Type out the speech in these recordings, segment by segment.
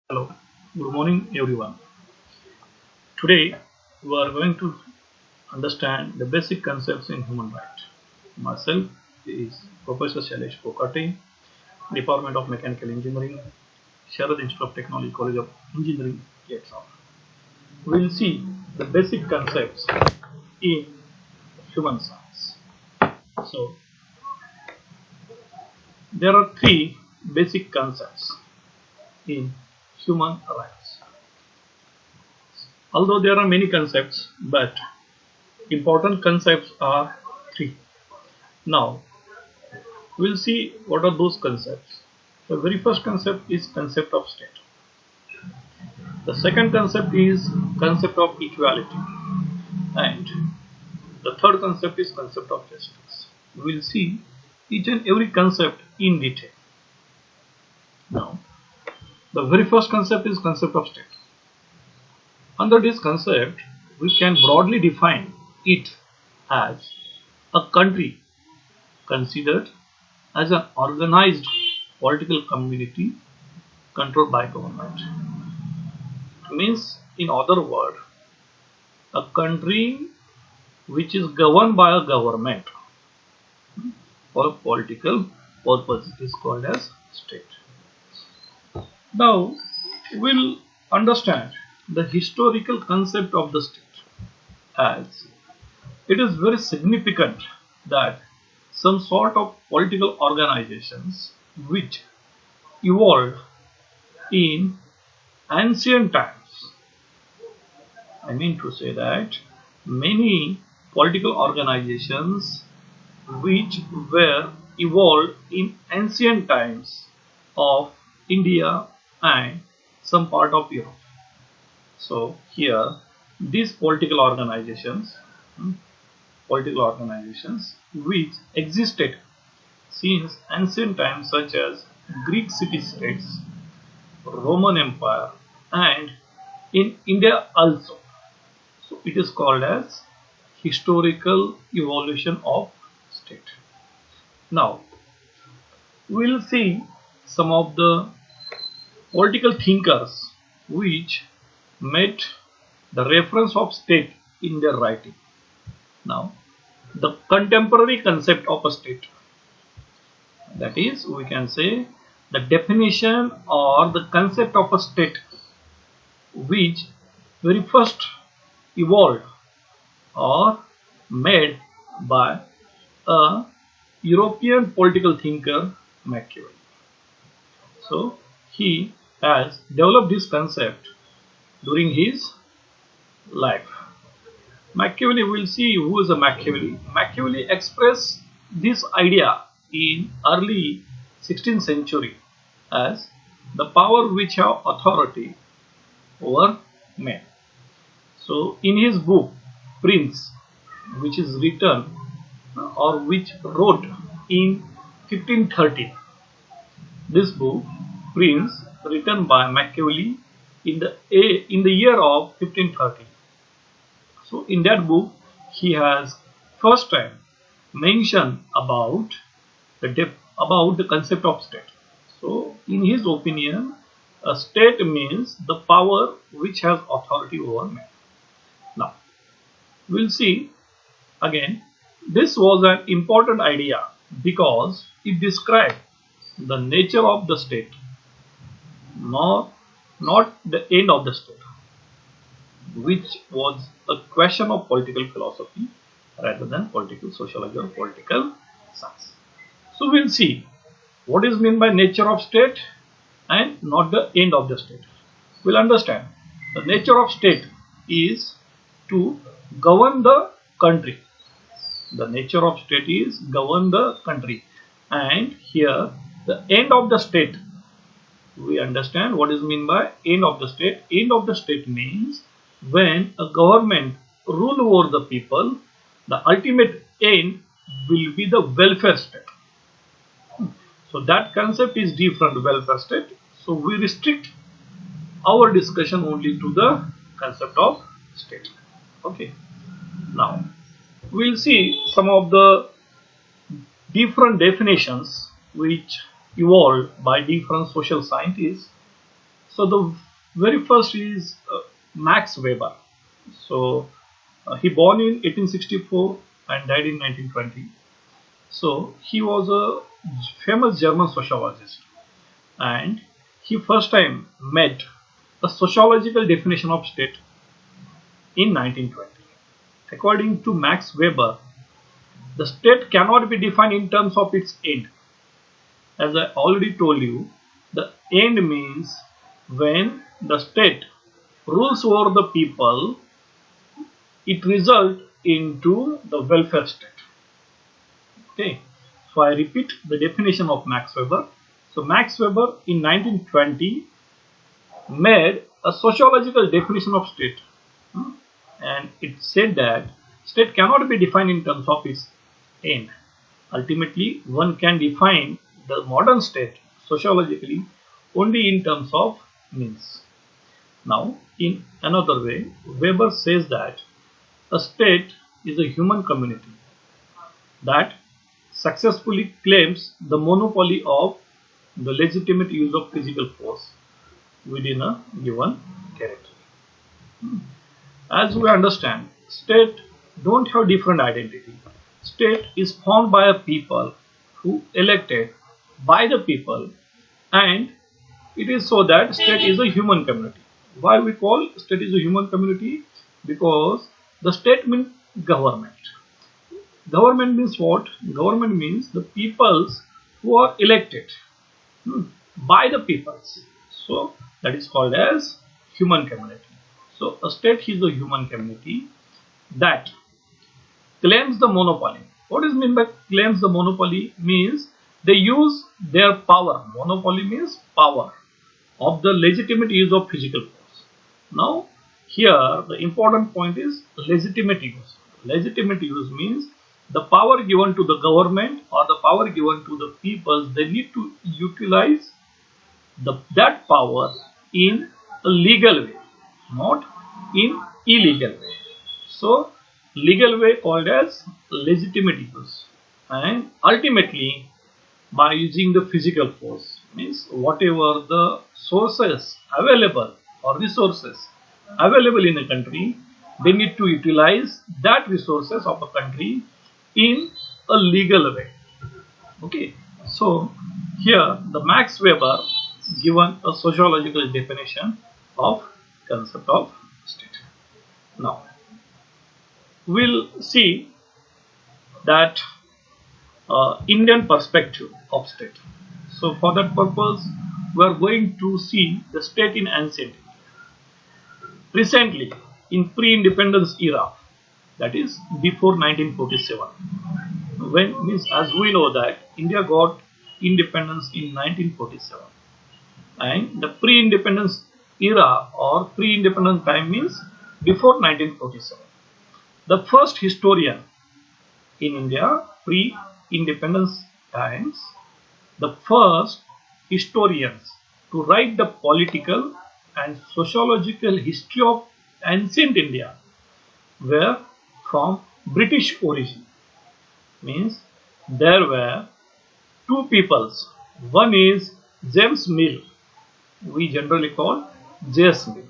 Hello, good morning everyone. Today we are going to understand the basic concepts in human rights. Myself is Professor K.KOKATE, Department of Mechanical Engineering, Sharad Institute of Technology, College of Engineering, Yatsa. We will see the basic concepts in human science. So there are three basic concepts in human rights. Although there are many concepts, but important concepts are three. Now, we'll see what are those concepts. The very first concept is concept of state. The second concept is concept of equality. And the third concept is concept of justice. We'll see each and every concept in detail. Now, the very first concept is concept of state. Under this concept, we can broadly define it as a country considered as an organized political community controlled by government. Means, in other words, a country which is governed by a government for a political purpose is called as state. Now, we'll understand the historical concept of the state, as it is very significant that some sort of political organizations which evolved in ancient times. I mean to say that many political organizations which were evolved in ancient times of India and some part of Europe. So here these political organizations which existed since ancient times, such as Greek city-states, Roman Empire, and in India also. So it is called as historical evolution of state. Now we will see some of the political thinkers which made the reference of state in their writing. Now the contemporary concept of a state, that is, we can say the definition or the concept of a state which very first evolved or made by a European political thinker, Machiavelli. So he has developed this concept during his life. Machiavelli, will see who is a Machiavelli. Machiavelli expressed this idea in early 16th century as the power which have authority over men. So in his book Prince, which is written or which wrote in 1530, this book Prince, written by Machiavelli in the year of 1530. So in that book he has first time mentioned about the concept of state. So in his opinion, a state means the power which has authority over man. Now we'll see again, this was an important idea because it described the nature of the state, not the end of the state, which was a question of political philosophy rather than political sociology or political science. So we'll see what is meant by nature of state and not the end of the state. We'll understand the nature of state is to govern the country. The nature of state is govern the country, and here the end of the state, we understand what is meant by end of the state. End of the state means when a government rule over the people, the ultimate end will be the welfare state. So that concept is different, welfare state. So we restrict our discussion only to the concept of state. Okay. Now we'll see some of the different definitions which evolved by different social scientists. So the very first is Max Weber. So he born in 1864 and died in 1920. So he was a famous German sociologist, and he first time made a sociological definition of state in 1920. According to Max Weber, the state cannot be defined in terms of its end. As I already told you, the end means when the state rules over the people, it results into the welfare state. Okay, so I repeat the definition of Max Weber. So Max Weber in 1920 made a sociological definition of state, and it said that state cannot be defined in terms of its end. Ultimately, one can define the modern state sociologically only in terms of means. Now, in another way, Weber says that a state is a human community that successfully claims the monopoly of the legitimate use of physical force within a given territory. As we understand, state don't have different identity. State is formed by a people who elected by the people, and it is so that state is a human community. Why we call state is a human community? Because the state means government. Government means what? Government means the peoples who are elected by the peoples. So that is called as human community. So a state is a human community that claims the monopoly. What is meant by claims the monopoly? Means they use their power. Monopoly means power of the legitimate use of physical force. Now here the important point is legitimate use. Legitimate use means the power given to the government or the power given to the people, they need to utilize that power in a legal way, not in illegal way. So legal way called as legitimate use, and ultimately by using the physical force means whatever the sources available or resources available in a country, they need to utilize that resources of a country in a legal way. Okay, so here the Max Weber given a sociological definition of concept of state. Now we'll see that Indian perspective of state. So for that purpose we are going to see the state in ancient India. Recently, in pre-independence era, that is before 1947, when means as we know that India got independence in 1947, and the pre-independence era or pre-independence time means before 1947. The first historian in India pre-independence times, the first historians to write the political and sociological history of ancient India were from British origin. Means there were two peoples. One is James Mill, we generally call J.S. Mill.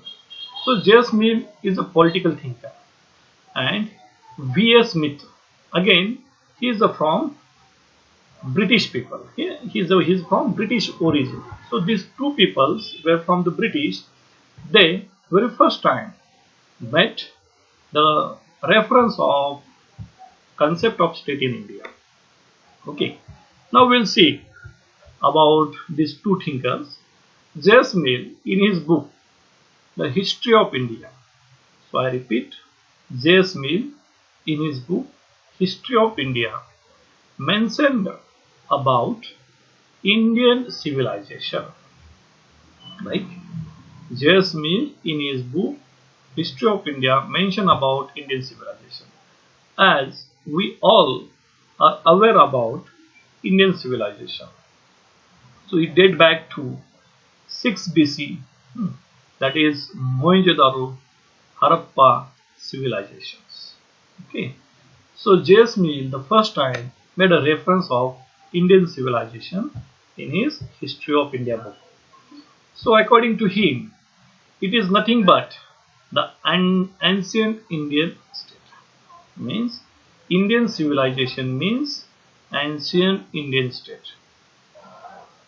So J.S. Mill is a political thinker, and V.S. Smith, again he is from British people. He's from British origin. So these two peoples were from the British. They very first time met the reference of concept of state in India. Okay, now we'll see about these two thinkers. J.S. Mill in his book The History of India. So I repeat, J.S. Mill in his book History of India mentioned about Indian civilization. Like J.S. Mill in his book History of India mentioned about Indian civilization. As we all are aware about Indian civilization, so it dates back to 6 BC, that is Mohenjo-daro, Harappa civilizations. Okay, so J.S. Mill the first time made a reference of Indian civilization in his History of India book. So according to him, it is nothing but the ancient Indian state. Means Indian civilization means ancient Indian state.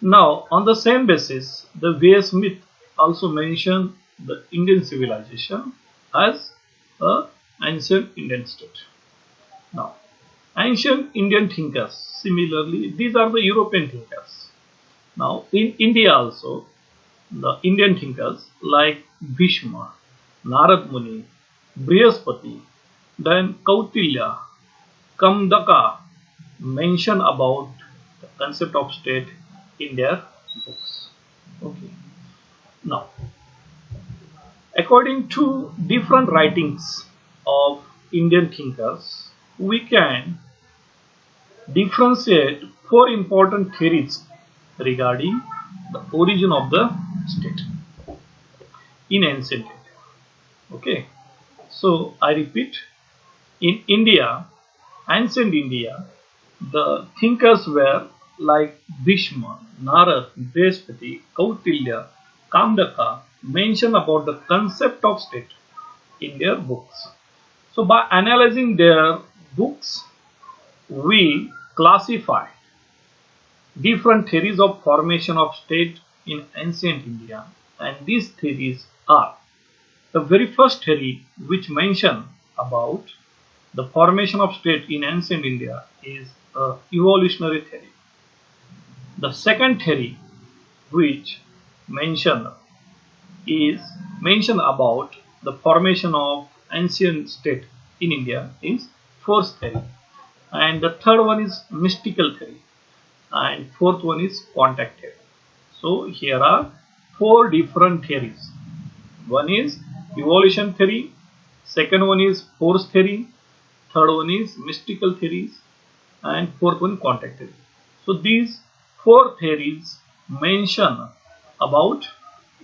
Now, on the same basis, the V.S. Smith also mentioned the Indian civilization as a ancient Indian state. Now, ancient Indian thinkers, similarly, these are the European thinkers. Now, in India also, the Indian thinkers like Bhishma, Narad Muni, Brihaspati, then Kautilya, Kamdaka mention about the concept of state in their books. Okay. Now, according to different writings of Indian thinkers, we can differentiate four important theories regarding the origin of the state in ancient India. Okay. So I repeat, in India, ancient India, the thinkers were like Bhishma, Narad, Brihaspati, Kautilya, Kamdaka mention about the concept of state in their books. So by analyzing their books, we classify different theories of formation of state in ancient India, and these theories are the very first theory which mention about the formation of state in ancient India is a evolutionary theory. The second theory which mention about the formation of ancient state in India is force theory, and the third one is mystical theory, and fourth one is contact theory. So here are four different theories. One is evolution theory, second one is force theory, third one is mystical theories, and fourth one contact theory. So these four theories mention about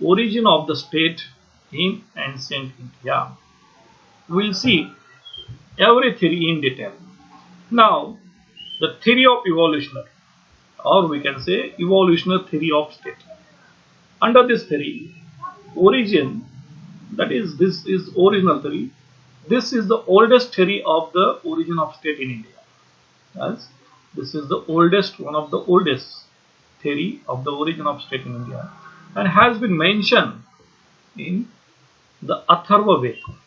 origin of the state in ancient India. We'll see every theory in detail. Now, the theory of evolutionary, or we can say evolutionary theory of state. Under this theory, origin, that is, this is original theory. This is the oldest theory of the origin of state in India. As this is the oldest, one of the oldest theory of the origin of state in India, and has been mentioned in the Atharva Veda.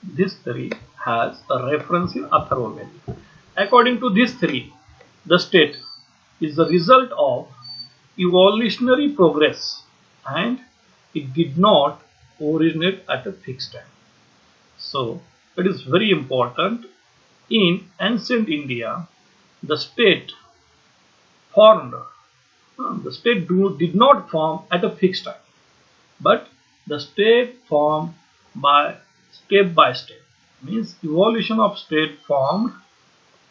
This theory has a reference in Atharva Veda. According to this theory, the state is the result of evolutionary progress, and it did not originate at a fixed time. So it is very important. In ancient India, the state formed, the state did not form at a fixed time, but the state formed by step, means evolution of state formed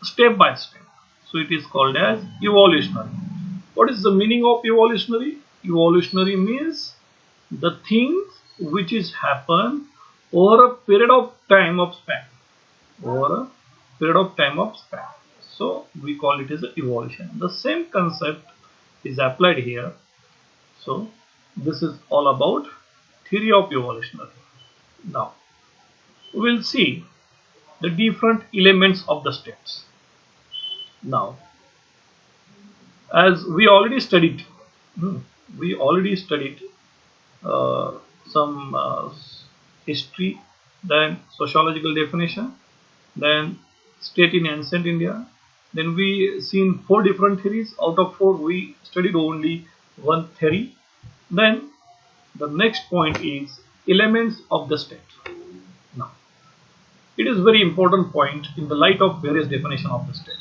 step by step. So it is called as evolutionary. What is the meaning of evolutionary? Evolutionary means the things which is happen over a period of time of span. Over a period of time of span. So we call it as evolution. The same concept is applied here. So this is all about theory of evolutionary. Now we will see the different elements of the states. Now, as we already studied, some history, then sociological definition, then state in ancient India. Then we seen four different theories. Out of four, we studied only one theory. Then the next point is elements of the state. Now, it is very important point in the light of various definition of the state,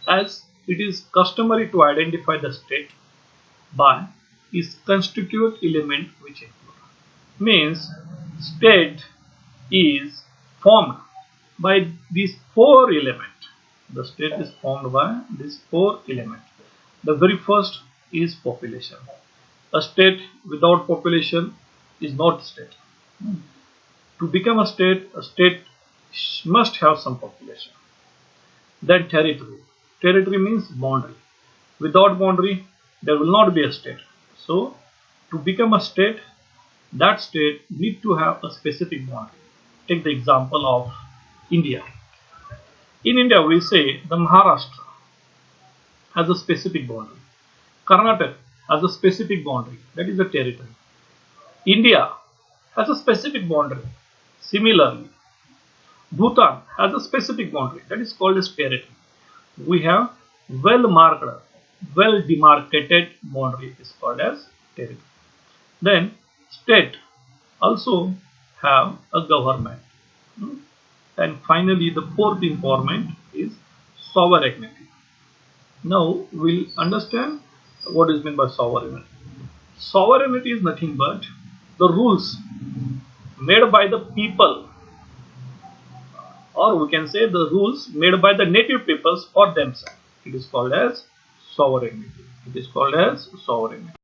as it is customary to identify the state by its constituent element which include. Means state is formed by these four elements. The state is formed by these four elements. The very first is population. A state without population is not a state. To become a state must have some population. Then territory. Territory means boundary. Without boundary, there will not be a state. So, to become a state, that state need to have a specific boundary. Take the example of India. In India, we say the Maharashtra has a specific boundary. Karnataka has a specific boundary, that is a territory. India has a specific boundary. Similarly, Bhutan has a specific boundary, that is called as territory. We have well marked, well demarcated boundary is called as territory. Then state also have a government. And finally, the fourth informant is sovereignty. Now we'll understand what is meant by sovereignty. Sovereignty is nothing but the rules made by the people, or we can say the rules made by the native peoples for themselves. It is called as sovereignty. It is called as sovereignty.